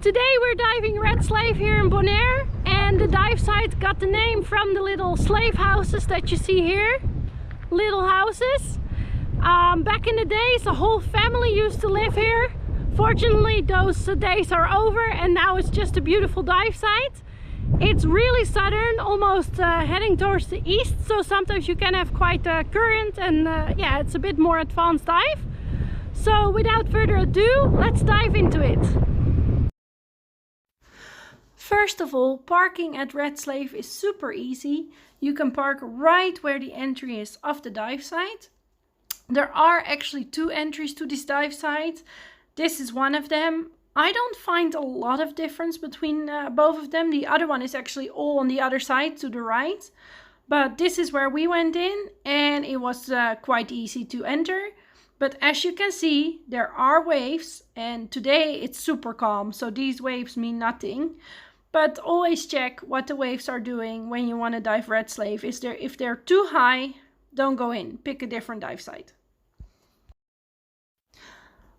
Today we're diving red slave here in Bonaire, and the dive site got the name from the little slave houses that you see here. Little houses. Back in the days the whole family used to live here. Fortunately those days are over and now it's just a beautiful dive site. It's really southern, almost heading towards the east, so sometimes you can have quite a current and yeah, it's a bit more advanced dive. So without further ado, let's dive into it. First of all, parking at Red Slave is super easy. You can park right where the entry is of the dive site. There are actually two entries to this dive site. This is one of them. I don't find a lot of difference between both of them. The other one is actually all on the other side to the right. But this is where we went in and it was quite easy to enter. But as you can see, there are waves and today it's super calm. So these waves mean nothing. But always check what the waves are doing when you want to dive Red Slave. If they're too high, don't go in. Pick a different dive site.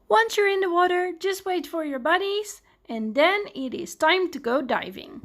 Once you're in the water, just wait for your buddies and then it is time to go diving.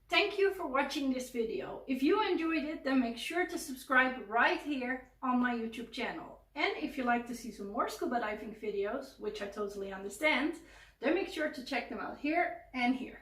Thank you for watching this video. If you enjoyed it, then make sure to subscribe right here on my YouTube channel. And if you like to see some more scuba diving videos, which I totally understand, then make sure to check them out here and here.